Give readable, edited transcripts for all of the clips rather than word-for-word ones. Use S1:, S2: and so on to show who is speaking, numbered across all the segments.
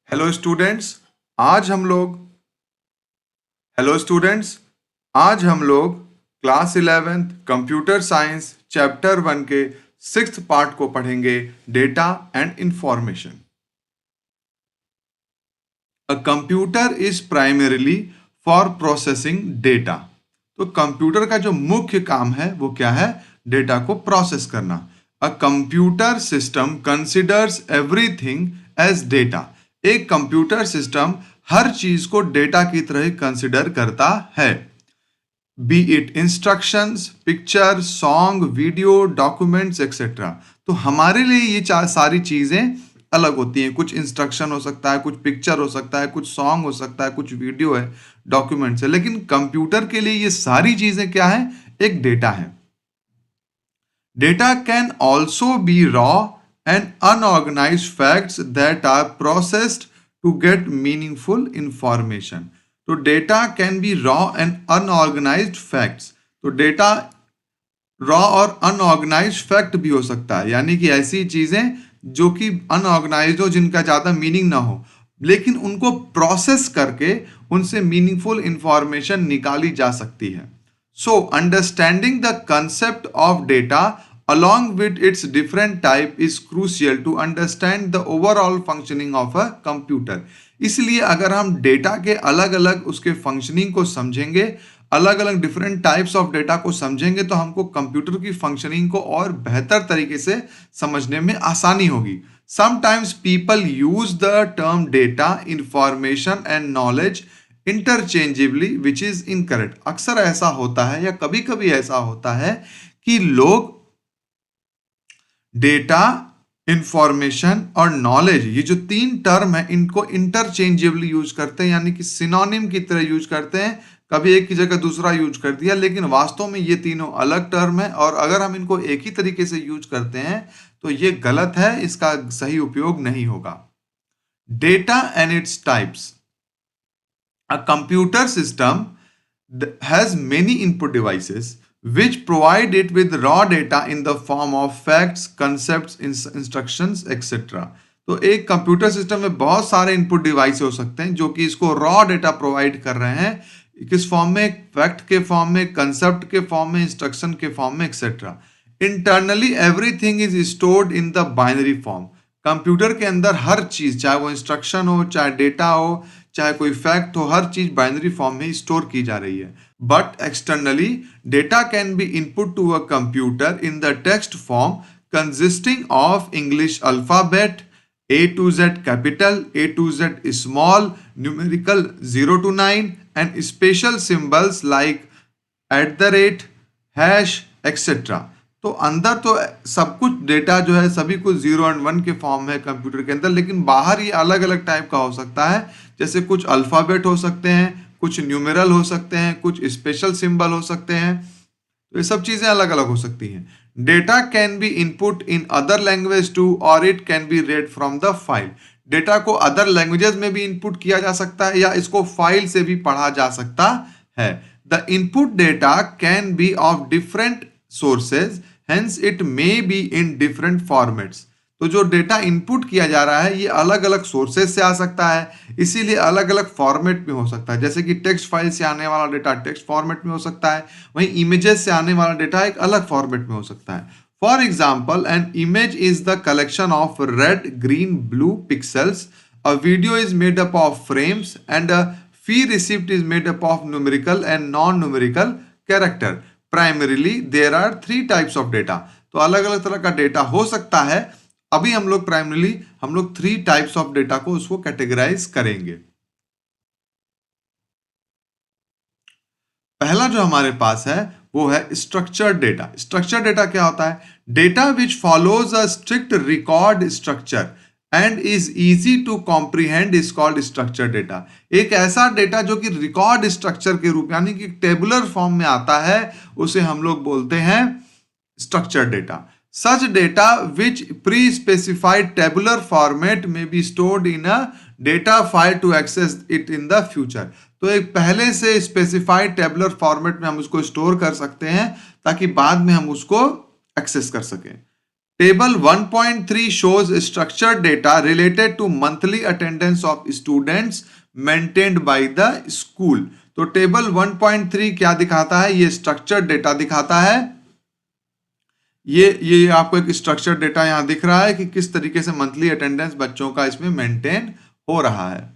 S1: Hello students आज हम लोग हेलो स्टूडेंट्स आज हम लोग class 11th computer science chapter 1 के 6th पार्ट को पढ़ेंगे data and information. A computer is primarily for processing data. तो कंप्यूटर का जो मुख्य काम है वो क्या है? डेटा को प्रोसेस करना। A computer system considers everything as data. एक कंप्यूटर सिस्टम हर चीज को डेटा की तरह कंसिडर करता है, be it instructions, picture, song, video, documents etcetera. तो हमारे लिए ये चार सारी चीजें अलग होती हैं। कुछ इंस्ट्रक्शन हो सकता है, कुछ पिक्चर हो सकता है, कुछ सॉन्ग हो सकता है, कुछ वीडियो है, डॉक्यूमेंट्स है, लेकिन कंप्यूटर के लिए ये सारी चीजें क्या है? एक डेटा है। Data can also be raw and unorganised facts that are processed to get meaningful information. तो data can be raw and unorganised facts. तो डेटा रॉ और अनऑर्गेनाइज्ड फैक्ट भी हो सकता है, यानी कि ऐसी चीजें जो कि अनऑर्गेनाइज्ड हो, जिनका ज्यादा मीनिंग ना हो, लेकिन उनको प्रोसेस करके उनसे मीनिंगफुल इंफॉर्मेशन निकाली जा सकती है। So understanding the concept of data along with its different type is crucial to understand the overall functioning of a computer। इसलिए अगर हम डेटा के अलग अलग उसके फंक्शनिंग को समझेंगे, अलग अलग डिफरेंट टाइप्स ऑफ डेटा को समझेंगे, तो हमको कंप्यूटर की फंक्शनिंग को और बेहतर तरीके से समझने में आसानी होगी। Sometimes people use the term data, information and knowledge interchangeably which is incorrect. अक्सर ऐसा होता है या कभी कभी ऐसा होता है कि लोग डेटा, इंफॉर्मेशन और नॉलेज, ये जो तीन टर्म है, इनको इंटरचेंजेबली यूज करते हैं, यानी कि सिनोनिम की तरह यूज करते हैं। कभी एक की जगह दूसरा यूज कर दिया, लेकिन वास्तव में ये तीनों अलग टर्म है, और अगर हम इनको एक ही तरीके से यूज करते हैं तो ये गलत है, इसका सही उपयोग नहीं होगा। Data and its types. A computer system has many input devices which provide it with raw data in the form of facts, concepts, instructions, etc। तो एक कंप्यूटर सिस्टम में बहुत सारे इनपुट डिवाइस हो सकते हैं जो कि इसको रॉ डेटा प्रोवाइड कर रहे हैं। किस फॉर्म में? फैक्ट के फॉर्म में, कंसेप्ट के फॉर्म में, इंस्ट्रक्शन के फॉर्म में, etcetera. Internally everything is stored in the binary form. Computer के अंदर हर चीज, चाहे वो इंस्ट्रक्शन हो, चाहे डेटा हो, चाहे कोई फैक्ट हो, हर चीज बाइनरी फॉर्म में स्टोर की जा रही है। But externally data can be input to a computer in the text form consisting of English alphabet A to Z capital, A to Z small, numerical 0 to 9 and special symbols like @ hash etc। तो अंदर तो सब कुछ data जो है सभी कुछ 0 और 1 के फॉर्म में है कंप्यूटर के अंदर, लेकिन बाहर ये अलग अलग टाइप का हो सकता है। जैसे कुछ अल्फाबेट हो सकते हैं, कुछ न्यूमेरल हो सकते हैं, कुछ स्पेशल सिंबल हो सकते हैं। तो ये सब चीजें अलग अलग हो सकती हैं। Data can be input in other language too और it can be read from the file. Data को अदर लैंग्वेजेस में भी इनपुट किया जा सकता है या इसको फाइल से भी पढ़ा जा सकता है। The input data can B of different sources, hence it may be in different formats. तो जो डेटा इनपुट किया जा रहा है ये अलग अलग सोर्सेज से आ सकता है, इसीलिए अलग अलग फॉर्मेट में हो सकता है। जैसे कि टेक्स्ट फाइल से आने वाला डेटा टेक्स्ट फॉर्मेट में हो सकता है, वहीं इमेजेस से आने वाला डेटा एक अलग फॉर्मेट में हो सकता है। For example, an image is the collection of red, green, blue pixels. A video is made up of frames and a fee receipt is made up of numerical and non numerical character. Primarily there are 3 types of data. तो अलग अलग तरह का data हो सकता है। अभी हम लोग प्राइमरीली 3 टाइप्स ऑफ डेटा को उसको कैटेगराइज करेंगे। पहला जो हमारे पास है वो है स्ट्रक्चर्ड डेटा। स्ट्रक्चर्ड डेटा क्या होता है? Data which follows a strict record structure and is easy to comprehend is called structured data. एक ऐसा डेटा जो कि रिकॉर्ड स्ट्रक्चर के रूप यानी कि टेबुलर फॉर्म में आता है, उसे हम लोग बोलते हैं structured data। Such data which pre-specified tabular format may be stored in a data file to access it in the future। तो एक पहले से स्पेसिफाइड टेबुलर फॉर्मेट में हम उसको स्टोर कर सकते हैं ताकि बाद में हम उसको एक्सेस कर सकें। Table 1.3 shows structured data related to monthly attendance of students maintained by the school. तो टेबल 1.3 क्या दिखाता है? ये स्ट्रक्चर्ड डेटा दिखाता है। ये आपको एक स्ट्रक्चर्ड डेटा यहां दिख रहा है कि किस तरीके से मंथली अटेंडेंस बच्चों का इसमें मेंटेन हो रहा है।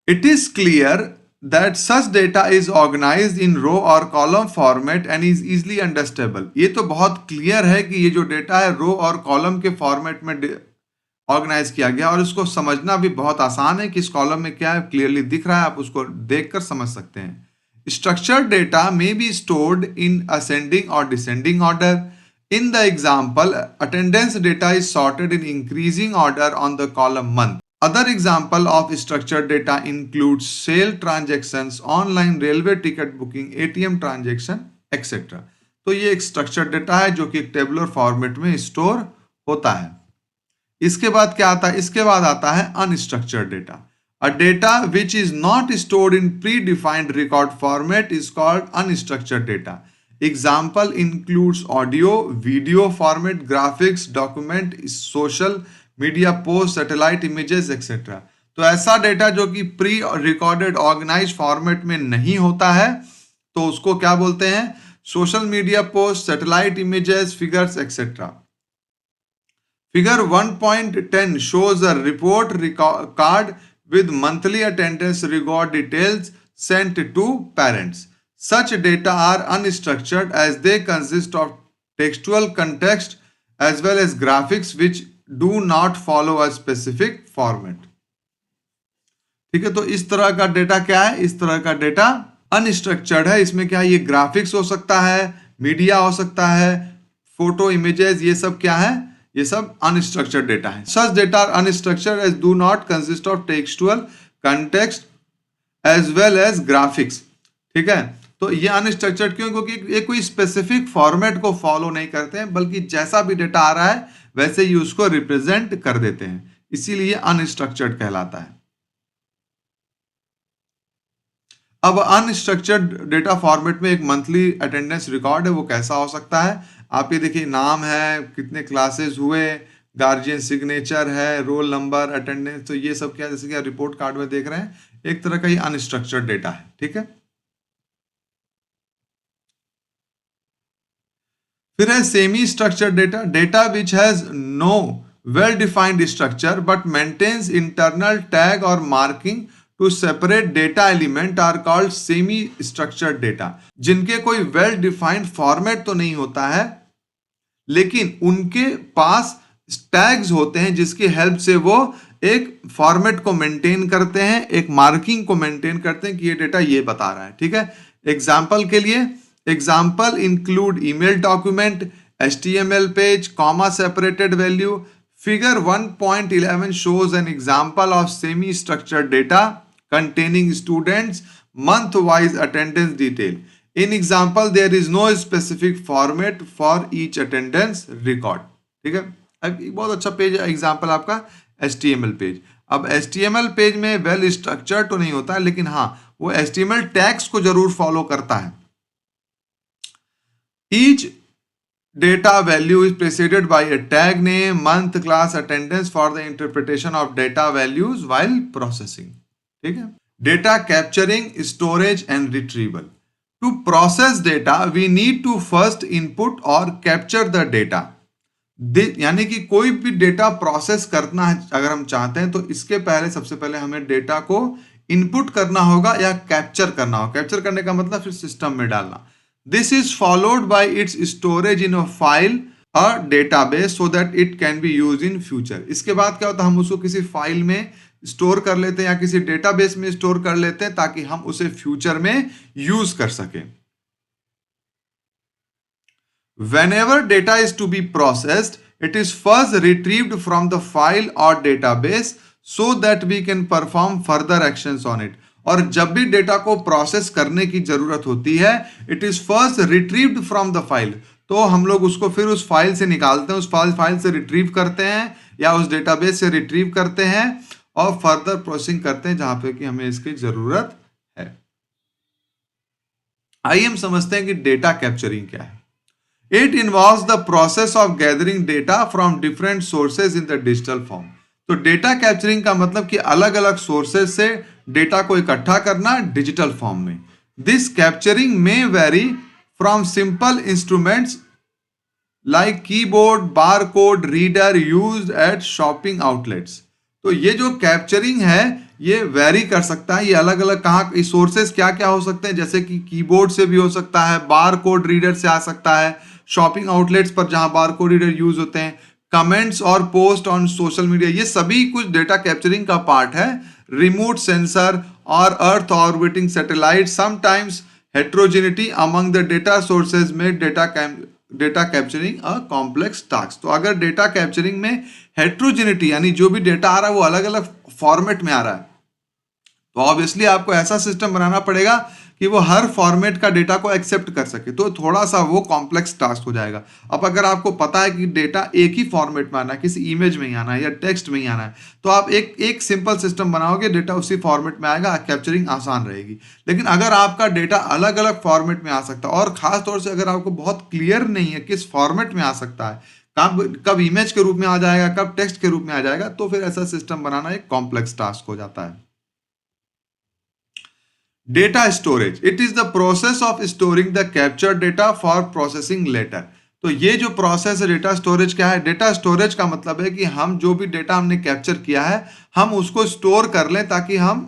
S1: It is clear that such data is organized in row or column format and is easily understandable. ये तो बहुत क्लियर है कि ये जो डेटा है रो और कॉलम के फॉर्मेट में ऑर्गेनाइज किया गया और इसको समझना भी बहुत आसान है कि इस कॉलम में क्या है, क्लियरली दिख रहा है, आप उसको देखकर समझ सकते हैं। Structured data may be stored in ascending or descending order. In the example, attendance data is sorted in increasing order on the column month. Other example of structured data includes sale transactions, online railway ticket booking, ATM transaction, etc. तो ये एक structured data है जो कि एक tabular format में store होता है। इसके बाद क्या आता है? इसके बाद आता है unstructured data. A data which is not stored in predefined record format is called unstructured data. Example includes audio, video format, graphics, document, social media post, satellite images etcetera. तो ऐसा डेटा जो कि प्री रिकॉर्डेड ऑर्गेनाइज फॉर्मेट में नहीं होता है तो उसको क्या बोलते हैं? Social media post, satellite images, figures etcetera. Figure 1.10 shows a report card with monthly attendance record details sent to parents. Such data are unstructured as they consist of textual context as well as graphics which do not follow a specific format. ठीक है, तो इस तरह का data क्या है? इस तरह का डेटा अनस्ट्रक्चर्ड है। इसमें क्या है? ये ग्राफिक्स हो सकता है, मीडिया हो सकता है, फोटो, इमेजेस, ये सब क्या है? ये सब अनस्ट्रक्चर्ड डेटा है। Such data are unstructured as do not consist of textual context as well as graphics. ठीक है, तो ये अनस्ट्रक्चर्ड क्यों? क्योंकि ये कोई स्पेसिफिक फॉर्मेट को फॉलो नहीं करते हैं, बल्कि जैसा भी डेटा आ रहा है वैसे ही उसको रिप्रेजेंट कर देते हैं, इसीलिए अनस्ट्रक्चर्ड कहलाता है। अब अनस्ट्रक्चर्ड डेटा फॉर्मेट में एक मंथली अटेंडेंस रिकॉर्ड है, वो कैसा हो सकता है? आप ये देखिए, नाम है, कितने क्लासेस हुए, गार्जियन सिग्नेचर है, रोल नंबर, अटेंडेंस, तो ये सब क्या, जैसे कि रिपोर्ट कार्ड में देख रहे हैं, एक तरह का ये अनस्ट्रक्चर्ड डेटा है। ठीक है, फिर है semi structured data, data which has no well defined structure but maintains internal tag और marking to separate data element are called semi structured data. जिनके कोई वेल डिफाइंड फॉर्मेट तो नहीं होता है, लेकिन उनके पास टैग्स होते हैं जिसकी हेल्प से वो एक फॉर्मेट को मेंटेन करते हैं, एक मार्किंग को मेंटेन करते हैं कि ये डेटा ये बता रहा है। ठीक है, एग्जाम्पल के लिए, example include email document, HTML page, comma separated value. Figure 1.11 shows an example of semi-structured data containing students month-wise attendance detail. In example, there is no specific format for each attendance record. ठीक है, अब बहुत अच्छा page है example आपका HTML page. अब HTML page में well structure तो नहीं होता है, लेकिन हाँ वो HTML टैग्स को जरूर फॉलो करता है। Each data value is preceded by a tag name, month, class, attendance for the interpretation of data values while processing. ठीक है, data capturing, storage and retrieval. To process data, we need to first input or capture the data. यानी कि कोई भी data process करना है अगर हम चाहते हैं तो इसके पहले सबसे पहले हमें डेटा को इनपुट करना होगा या कैप्चर करना होगा। कैप्चर करने का मतलब फिर सिस्टम में डालना। This is followed by its storage in a file or database so that it can be used in future. इसके बाद क्या होता है? हम उसको किसी फाइल में स्टोर कर लेते हैं या किसी डेटाबेस में स्टोर कर लेते हैं ताकि हम उसे फ्यूचर में यूज कर सकें। Whenever data is to be processed, it is first retrieved from the file or database so that we can perform further actions on it. और जब भी डेटा को प्रोसेस करने की जरूरत होती है, it is first retrieved from the file, तो हम लोग उसको फिर उस फाइल से निकालते हैं, उस फाइल से रिट्रीव करते हैं या उस डेटाबेस से रिट्रीव करते हैं और फर्दर प्रोसेसिंग करते हैं जहां पे कि हमें इसकी जरूरत है। आइए हम समझते हैं कि डेटा कैप्चरिंग क्या है। It involves the process of gathering data from different sources in the digital form. तो डेटा कैप्चरिंग का मतलब कि अलग अलग सोर्सेज से डेटा को इकट्ठा करना डिजिटल फॉर्म में। दिस कैप्चरिंग में very from simple instruments like keyboard, barcode reader used eight shopping outlets. तो ये जो कैप्चरिंग है ये वेरी कर सकता है, ये अलग अलग कहाँ सोर्सेस क्या क्या हो सकते हैं, जैसे कि कीबोर्ड से भी हो सकता है, बारकोड रीडर से आ सकता है, शॉपिंग आउटलेट्स पर जहां बारकोड रीडर यूज होते हैं, कमेंट्स और पोस्ट ऑन सोशल मीडिया, ये सभी कुछ डेटा कैप्चरिंग का पार्ट है। रिमोट सेंसर और earth orbiting satellite sometimes heterogeneity among the data sources में data capturing a complex task. तो अगर डेटा कैप्चरिंग में हेट्रोजेनिटी यानी जो भी डेटा आ रहा है वो अलग अलग फॉर्मेट में आ रहा है, तो ऑब्वियसली आपको ऐसा सिस्टम बनाना पड़ेगा कि वो हर फॉर्मेट का डेटा को एक्सेप्ट कर सके, तो थोड़ा सा वो कॉम्प्लेक्स टास्क हो जाएगा। अब अगर आपको पता है कि डेटा एक ही फॉर्मेट में आना है, किसी इमेज में ही आना है या टेक्स्ट में ही आना है, तो आप एक एक सिंपल सिस्टम बनाओगे, डेटा उसी फॉर्मेट में आएगा, कैप्चरिंग आसान रहेगी। लेकिन अगर आपका डेटा अलग अलग फॉर्मेट में आ सकता है, और खास तौर से अगर आपको बहुत क्लियर नहीं है किस फॉर्मेट में आ सकता है, कब कब इमेज के रूप में आ जाएगा, कब टेक्स्ट के रूप में आ जाएगा, तो फिर ऐसा सिस्टम बनाना एक कॉम्प्लेक्स टास्क हो जाता है। Data storage, it is the process of storing the capture data for processing later. तो ये जो प्रोसेस है डेटा स्टोरेज क्या है, डेटा स्टोरेज का मतलब है कि हम जो भी डेटा हमने कैप्चर किया है हम उसको स्टोर कर लें ताकि हम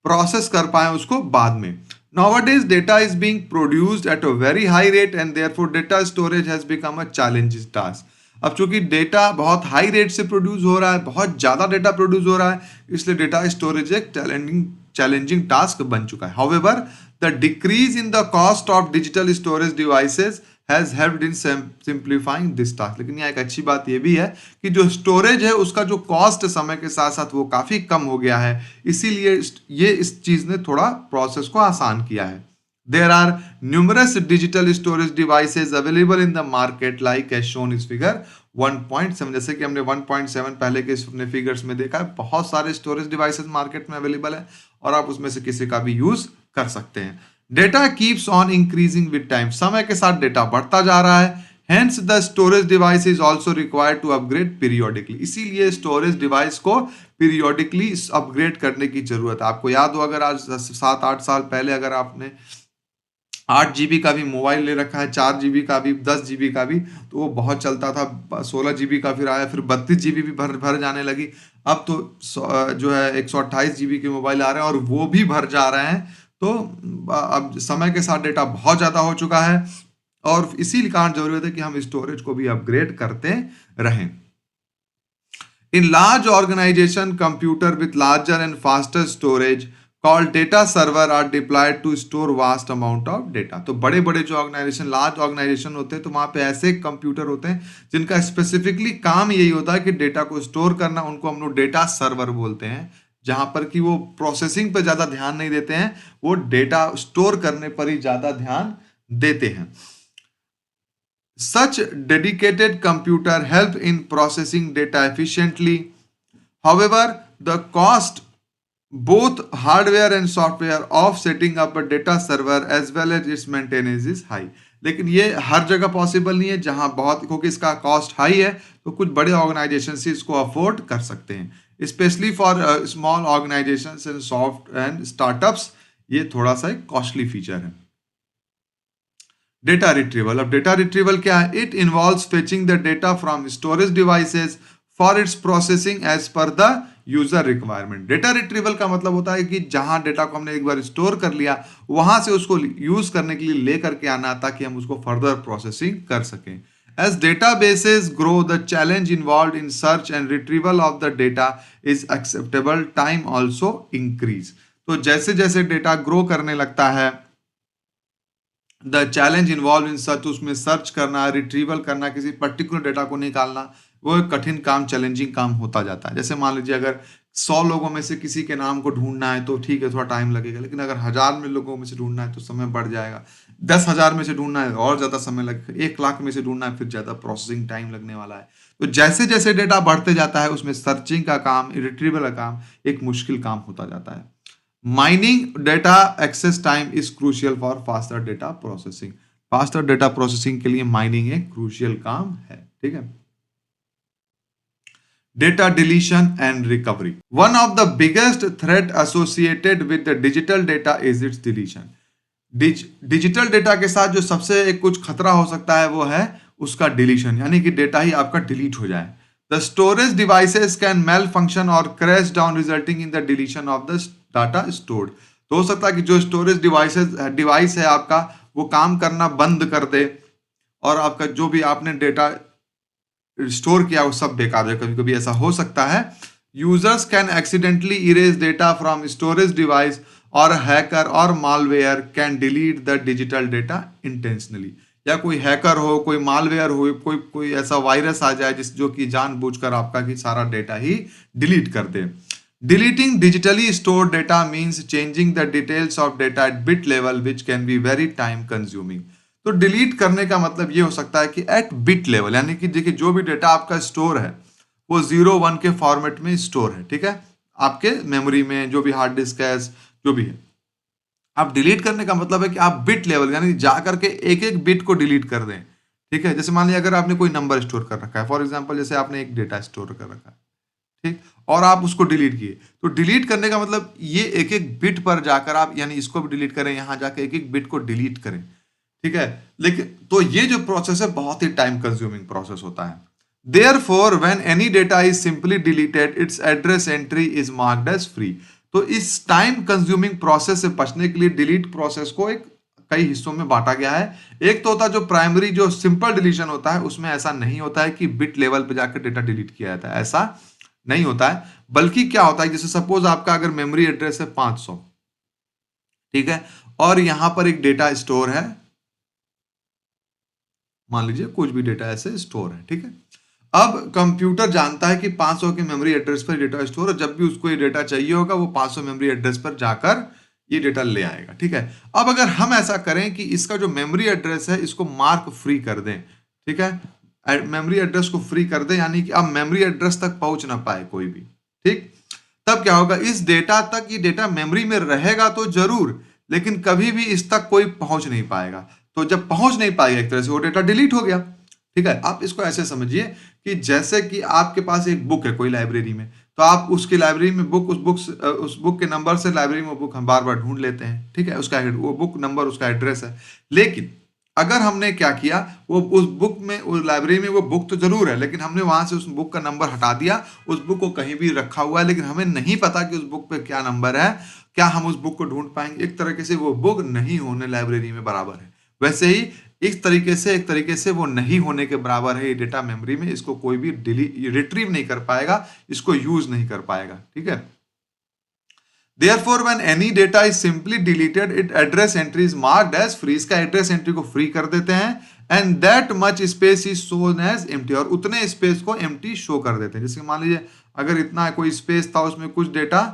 S1: प्रोसेस कर पाए उसको बाद में। Nowadays data is being produced at a very high rate and therefore data storage has become a challenging task. अब चूंकि डेटा बहुत हाई रेट से प्रोड्यूस हो रहा है, बहुत ज्यादा डेटा प्रोड्यूस हो रहा है, इसलिए डेटा स्टोरेज एक चैलेंजिंग टास्क बन चुका है। However the decrease in the cost of digital storage devices has helped in simplifying this task. लेकिन यहाँ एक अच्छी बात यह भी है कि जो स्टोरेज है उसका जो कॉस्ट समय के साथ साथ वो काफी कम हो गया है, इसीलिए ये इस चीज ने थोड़ा प्रोसेस को आसान किया है। There are numerous digital storage devices available in the market like as shown is figure 1.7। जैसे कि हमने 1.7 पहले के अपने फिगर्स में देखा है, बहुत सारे स्टोरेज डिवाइसेस मार्केट में अवेलेबल है और आप उसमें से किसी का भी यूज कर सकते हैं। Data keeps on increasing with time, समय के साथ डेटा बढ़ता जा रहा है। Hence the storage device is also required to upgrade periodically। इसीलिए स्टोरेज डिवाइस को पीरियोडिकली अपग्रेड करने की जरूरत है। आपको याद हो अगर आज 7-8 साल पहले अगर आपने 8 GB का भी मोबाइल ले रखा है, 4 GB का भी, 10 GB का भी, तो वो बहुत चलता था। 16 GB का फिर आया, फिर 32 GB भी भर जाने लगी। अब तो जो है 128 GB के मोबाइल आ रहे हैं और वो भी भर जा रहे हैं। तो अब समय के साथ डेटा बहुत ज़्यादा हो चुका है और इसी कारण जरूरत है कि हम स्टोरेज को भी अपग्रेड करते रहें। In large organization, computer with larger and faster storage called data server are deployed to store vast amount of data। तो बड़े बड़े जो ऑर्गेनाइजेशन, लार्ज ऑर्गेनाइजेशन होते हैं, तो वहां पे ऐसे कंप्यूटर होते हैं जिनका स्पेसिफिकली काम यही होता है कि डेटा को स्टोर करना। उनको हम लोग डेटा सर्वर बोलते हैं, जहां पर कि वो प्रोसेसिंग पे ज्यादा ध्यान नहीं देते हैं, वो डेटा स्टोर करने पर ही ज्यादा ध्यान देते हैं। Such dedicated computer help in processing data efficiently. However, the cost, both hardware and software, of setting up a data server as well as its maintenance is high। लेकिन ये हर जगह पॉसिबल नहीं है, जहां बहुत, क्योंकि इसका कॉस्ट हाई है, तो कुछ बड़े ऑर्गेनाइजेशन से इसको अफोर्ड कर सकते हैं। Specially for small organisation and soft and startups ये थोड़ा सा एक कॉस्टली फीचर है। डेटा रिट्रीवल, अब डेटा रिट्रीवल क्या है? It involves fetching the data from storage devices for its processing as per the user requirement. Data retrieval का मतलब होता है कि जहां डेटा को हमने एक बार स्टोर कर लिया, वहां से उसको यूज करने के लिए लेकर के आना ताकि हम उसको फर्दर प्रोसेसिंग कर सकें। As databases grow, the challenge involved in search and retrieval of the data is acceptable time also increase। तो जैसे जैसे डेटा ग्रो करने लगता है, the challenge involve in search, उसमें सर्च करना, रिट्रीवल करना, किसी पर्टिकुलर डेटा को निकालना, वो एक कठिन काम, चैलेंजिंग काम होता जाता है। जैसे मान लीजिए अगर 100 लोगों में से किसी के नाम को ढूंढना है तो ठीक है, थोड़ा टाइम लगेगा, लेकिन अगर 1000 में लोगों में से ढूंढना है तो समय बढ़ जाएगा। 10,000 में से ढूंढना है और ज्यादा समय लगेगा। 1 लाख में से ढूंढना है फिर ज्यादा प्रोसेसिंग टाइम लगने वाला है। तो जैसे जैसे डेटा बढ़ते जाता है उसमें सर्चिंग का काम, रिट्रीवल का काम एक मुश्किल काम होता जाता है। Mining data access time is crucial for faster data processing. Faster data processing के लिए माइनिंग एक क्रूशियल काम है, ठीक है। Data deletion and recovery. One of the biggest threat associated with the digital data is its deletion. Digital data के साथ जो सबसे एक कुछ खतरा हो सकता है वो है उसका डिलीशन, यानी कि डेटा ही आपका डिलीट हो जाए। The storage devices can malfunction और crash down resulting in the deletion of the data stored. तो हो सकता है कि जो स्टोरेज डिवाइस है आपका वो काम करना बंद कर दे और आपका जो भी आपने डेटा स्टोर किया वो सब बेकार है। कभी कभी ऐसा हो सकता है। Users can accidentally erase data from storage device और हैकर और malware can delete the digital data intentionally. या कोई हैकर हो, कोई मालवेयर हो, कोई कोई ऐसा वायरस आ जाए जो कि जानबूझकर आपका कि सारा डेटा ही डिलीट कर दे। Deleting digitally stored data means changing the details of data at bit level which can be very time consuming. तो डिलीट करने का मतलब ये हो सकता है कि एट बिट लेवल, यानी कि देखिए जो भी डेटा आपका स्टोर है वो 0-1 के फॉर्मेट में स्टोर है, ठीक है, आपके मेमोरी में जो भी हार्ड डिस्क है जो भी है। आप डिलीट करने का मतलब है कि आप बिट लेवल यानी जा करके एक एक बिट को डिलीट कर दें, ठीक है। जैसे मान लिया अगर आपने कोई नंबर स्टोर कर रखा है, फॉर एग्जाम्पल जैसे आपने एक डेटा स्टोर कर रखा है, ठीक, और आप उसको डिलीट किए, तो डिलीट करने का मतलब ये एक एक बिट पर जाकर आप यानी इसको भी डिलीट करें, यहां जाकर एक एक बिट को डिलीट करें, ठीक है। लेकिन तो ये जो प्रोसेस है बहुत ही टाइम कंज्यूमिंग प्रोसेस होता है। Therefore, when any data is simply deleted, its address entry is marked as free. तो इस टाइम कंज्यूमिंग प्रोसेस से बचने के लिए डिलीट प्रोसेस को एक कई हिस्सों में बांटा गया है। एक तो होता है जो प्राइमरी जो सिंपल डिलीशन होता है, उसमें ऐसा नहीं होता है कि बिट लेवल पे जाकर डेटा डिलीट किया जाता है, ऐसा नहीं होता है। बल्कि क्या होता है, जैसे सपोज आपका अगर मेमोरी एड्रेस है 500, ठीक है, और यहां पर एक डेटा स्टोर है, मान लीजिए कुछ भी डेटा ऐसे स्टोर है, ठीक है। अब कंप्यूटर जानता है कि 500 के मेमोरी एड्रेस पर डेटा स्टोर है, जब भी उसको ये डेटा चाहिए होगा वो 500 मेमोरी एड्रेस पर जाकर ये डेटा ले आएगा, ठीक है। अब अगर हम ऐसा करें कि इसका जो मेमोरी एड्रेस है इसको मार्क फ्री कर दें, ठीक है, मेमोरी एड्रेस को फ्री कर दें, यानी कि अब मेमोरी एड्रेस तक पहुंच ना पाए कोई भी, ठीक, तब क्या होगा, इस डेटा तक ये डेटा मेमोरी में रहेगा तो जरूर, लेकिन कभी भी इस तक कोई पहुंच नहीं पाएगा। तो जब पहुंच नहीं पाएगा एक तरह से वो डेटा डिलीट हो गया, ठीक है। आप इसको ऐसे समझिए कि जैसे कि आपके पास एक बुक है कोई लाइब्रेरी में, तो आप उसकी लाइब्रेरी में उस बुक के नंबर से लाइब्रेरी में बुक हम बार बार ढूंढ लेते हैं, ठीक है, उसका वो बुक नंबर उसका एड्रेस है। लेकिन अगर हमने क्या किया, वो उस बुक में उस लाइब्रेरी में वो बुक तो जरूर है, लेकिन हमने वहां से उस बुक का नंबर हटा दिया, उस बुक को कहीं भी रखा हुआ है, लेकिन हमें नहीं पता कि उस बुक पे क्या नंबर है, क्या हम उस बुक को ढूंढ पाएंगे? एक तरीके से वो बुक नहीं होने लाइब्रेरी में बराबर है। वैसे ही एक तरीके से वो नहीं होने के बराबर है ये डेटा मेमोरी में, इसको कोई भी रिट्रीव नहीं कर पाएगा, इसको यूज नहीं कर पाएगा, ठीक है। Therefore, when any data is simply deleted, its address entry is marked as free. इसका एड्रेस एंट्री को फ्री कर देते हैं, and that much space is shown as empty, और उतने स्पेस को empty शो कर देते हैं। जैसे मान लीजिए अगर इतना कोई स्पेस था उसमें कुछ डेटा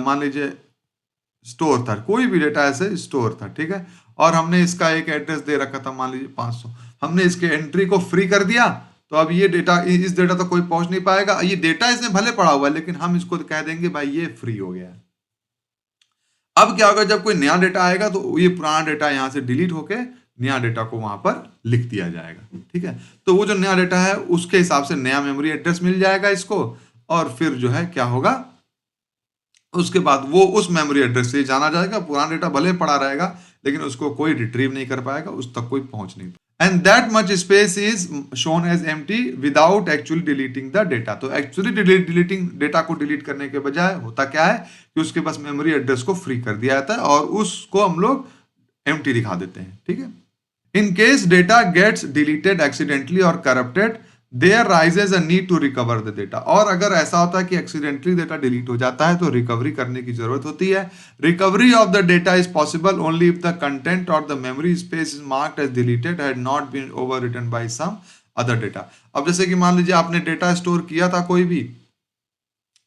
S1: मान लीजिए स्टोर था, कोई भी डेटा ऐसे स्टोर था, ठीक है, और हमने इसका एक एड्रेस दे रखा था मान लीजिए 500, हमने इसके एंट्री को फ्री कर दिया, तो अब ये डेटा इस डेटा तक कोई पहुंच नहीं पाएगा। ये डेटा इसमें भले पड़ा हुआ है लेकिन हम इसको कह देंगे भाई ये फ्री हो गया है। अब क्या होगा, जब कोई नया डेटा आएगा तो ये पुराना डेटा यहां से डिलीट होके नया डेटा को वहां पर लिख दिया जाएगा, ठीक है। तो वो जो नया डेटा है उसके हिसाब से नया मेमोरी एड्रेस मिल जाएगा इसको, और फिर जो है क्या होगा, उसके बाद वो उस मेमोरी एड्रेस से जाना जाएगा, पुराना डेटा भले पड़ा रहेगा लेकिन उसको कोई रिट्रीव नहीं कर पाएगा, उस तक कोई पहुंच नहीं। And that much space is shown as empty without actually deleting the data. तो एक्चुअली डिलीटिंग डेटा को डिलीट करने के बजाय होता क्या है कि उसके पास मेमोरी एड्रेस को फ्री कर दिया जाता है और उसको हम लोग एम्प्टी दिखा देते हैं, ठीक है। In case data gets deleted accidentally और corrupted, there rises a need to recover the data. और अगर ऐसा होता है कि एक्सीडेंटली डेटा डिलीट हो जाता है तो रिकवरी करने की जरूरत होती है। Recovery of the data is possible only if the content और the memory space is marked as deleted had not been overwritten by some other data. अब जैसे कि मान लीजिए आपने डेटा स्टोर किया था कोई भी,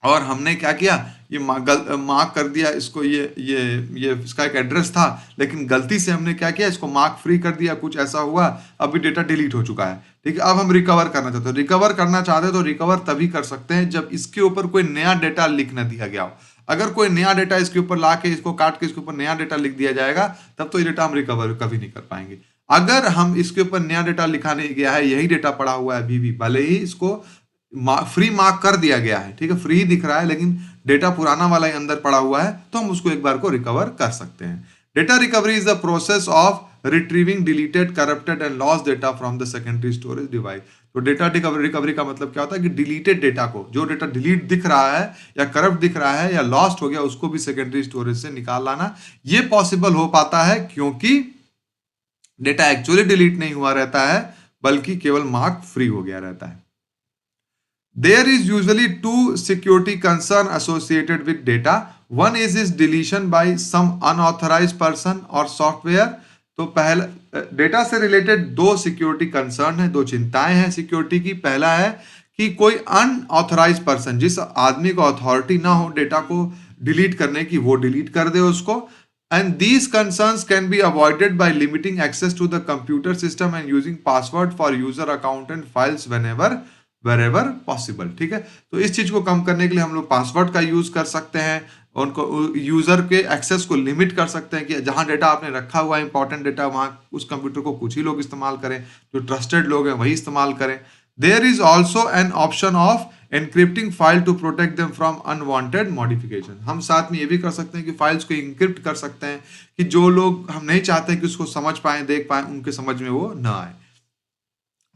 S1: और हमने क्या किया ये मार्क कर दिया इसको, ये इसका एक एड्रेस था, लेकिन गलती से हमने क्या किया, इसको मार्क फ्री कर दिया, कुछ ऐसा हुआ, अभी डेटा डिलीट हो चुका है। ठीक है, अब हम रिकवर करना चाहते हैं। रिकवर करना चाहते हैं तो रिकवर तभी कर सकते हैं जब इसके ऊपर कोई नया डेटा लिख न दिया गया हो। अगर कोई नया डेटा इसके ऊपर ला के, इसको काट के इसके ऊपर नया डेटा लिख दिया जाएगा, तब तो ये डेटा हम रिकवर कभी नहीं कर पाएंगे। अगर हम इसके ऊपर नया डेटा लिखा नहीं गया है, यही डेटा पड़ा हुआ है अभी भी, भले ही इसको फ्री मार्क कर दिया गया है, ठीक है, फ्री दिख रहा है, लेकिन डेटा पुराना वाला ही अंदर पड़ा हुआ है, तो हम उसको एक बार को रिकवर कर सकते हैं। Data recovery is the process of retrieving deleted, corrupted and lost data from the secondary storage device. तो डेटा रिकवरी का मतलब क्या होता है कि डिलीटेड डेटा को, जो डेटा डिलीट दिख रहा है या करप्ट दिख रहा है या लॉस्ट हो गया, उसको भी सेकेंडरी स्टोरेज से निकाल लाना। ये पॉसिबल हो पाता है क्योंकि डेटा एक्चुअली डिलीट नहीं हुआ रहता है, बल्कि केवल मार्क फ्री हो गया रहता है। There is usually two security concern associated with data. One is its deletion by some unauthorized person or software. तो पहला डेटा से रिलेटेड दो सिक्योरिटी कंसर्न है, दो चिंताएं हैं सिक्योरिटी की। पहला है कि कोई अनऑथराइज पर्सन, जिस आदमी को अथॉरिटी ना हो डेटा को डिलीट करने की, वो डिलीट कर दे उसको। And these concerns can be avoided by limiting access to the computer system and using password for user account and files wherever possible। ठीक है, तो इस चीज को कम करने के लिए हम लोग पासवर्ड का यूज कर सकते हैं, उनको यूजर के एक्सेस को लिमिट कर सकते हैं कि जहां डेटा आपने रखा हुआ है इंपॉर्टेंट डेटा, वहां उस कंप्यूटर को कुछ ही लोग इस्तेमाल करें, जो ट्रस्टेड लोग हैं वही इस्तेमाल करें। There is also an option of encrypting file to protect them from unwanted modification. हम साथ में ये भी कर सकते हैं कि फाइल्स को इंक्रिप्ट कर सकते हैं कि जो लोग हम नहीं चाहते कि उसको समझ पाए, देख पाए, उनके समझ में वो ना आए।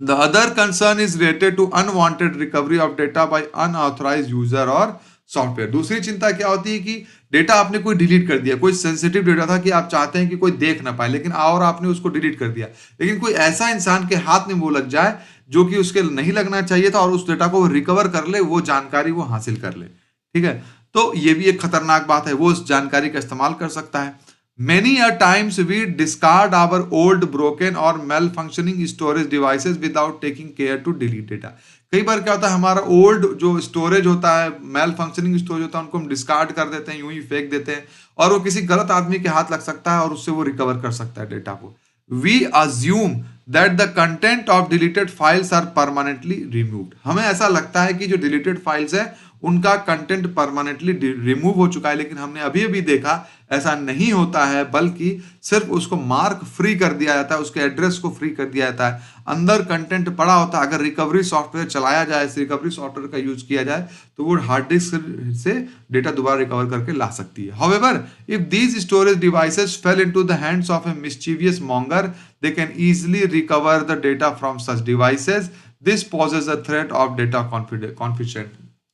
S1: The other concern is related to unwanted recovery of data by unauthorized user or software. दूसरी चिंता क्या होती है कि डेटा आपने कोई डिलीट कर दिया, कोई सेंसिटिव डेटा था कि आप चाहते हैं कि कोई देख ना पाए, लेकिन और आपने उसको डिलीट कर दिया, लेकिन कोई ऐसा इंसान के हाथ में वो लग जाए जो कि उसके नहीं लगना चाहिए था, और उस डेटा को रिकवर कर ले, वो जानकारी वो हासिल कर ले। ठीक है, तो ये भी एक खतरनाक बात है, वो उस जानकारी का इस्तेमाल कर सकता है। Many a times we discard our old, broken or malfunctioning storage devices without taking care to delete data। कई बार क्या होता है, हमारा ओल्ड जो स्टोरेज होता है, मेल फंक्शनिंग स्टोरेज होता है, उनको हम डिस्कार्ड कर देते हैं, यूं ही फेंक देते हैं, और वो किसी गलत आदमी के हाथ लग सकता है और उससे वो रिकवर कर सकता है डेटा को। We assume that the content of deleted files are permanently removed। हमें ऐसा लगता है कि जो डिलीटेड फाइल्स है उनका कंटेंट परमानेंटली रिमूव हो चुका है, लेकिन हमने अभी अभी देखा ऐसा नहीं होता है, बल्कि सिर्फ उसको मार्क फ्री कर दिया जाता है, उसके एड्रेस को फ्री कर दिया जाता है, अंदर कंटेंट पड़ा होता है। अगर रिकवरी सॉफ्टवेयर चलाया जाए, रिकवरी सॉफ्टवेयर का यूज किया जाए, तो वो हार्ड डिस्क से डेटा दोबारा रिकवर करके ला सकती है। However, if these storage devices fell into the hands of a mischievous monger, they can easily recover the data from such devices। This poses a threat of data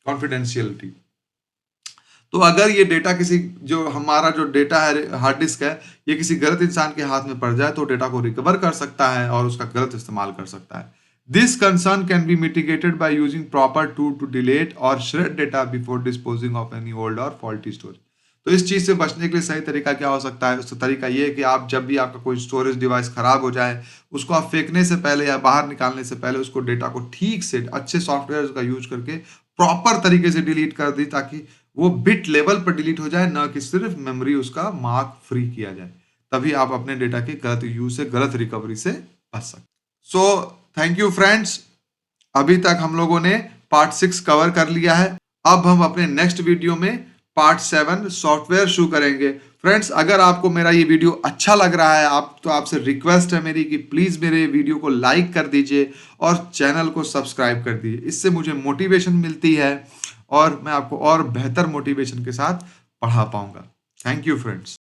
S1: confidentiality. तो अगर ये data किसी, जो हमारा जो डेटा है hard disk है, ये किसी गलत इंसान के हाथ में पड़ जाए तो डेटा को रिकवर कर सकता है और उसका गलत इस्तेमाल कर सकता है। This concern can be mitigated by using proper tool to delete और shred data before disposing of any old और फॉल्टी स्टोरेज। तो इस चीज से बचने के लिए सही तरीका क्या हो सकता है? उसका तरीका ये है कि आप जब भी आपका कोई स्टोरेज डिवाइस खराब हो जाए, उसको आप फेंकने से पहले या बाहर निकालने से पहले उसको डेटा को ठीक से अच्छे सॉफ्टवेयर का यूज करके प्रॉपर तरीके से डिलीट कर दी, ताकि वो बिट लेवल पर डिलीट हो जाए, ना कि सिर्फ मेमोरी उसका मार्क फ्री किया जाए। तभी आप अपने डेटा के गलत यूज से, गलत रिकवरी से बच सकते। सो थैंक यू फ्रेंड्स, अभी तक हम लोगों ने पार्ट 6 कवर कर लिया है। अब हम अपने नेक्स्ट वीडियो में पार्ट 7 सॉफ्टवेयर शुरू करेंगे। फ्रेंड्स, अगर आपको मेरा ये वीडियो अच्छा लग रहा है, तो आपसे रिक्वेस्ट है मेरी कि प्लीज़ मेरे वीडियो को लाइक कर दीजिए और चैनल को सब्सक्राइब कर दीजिए। इससे मुझे मोटिवेशन मिलती है और मैं आपको और बेहतर मोटिवेशन के साथ पढ़ा पाऊंगा। Thank you friends.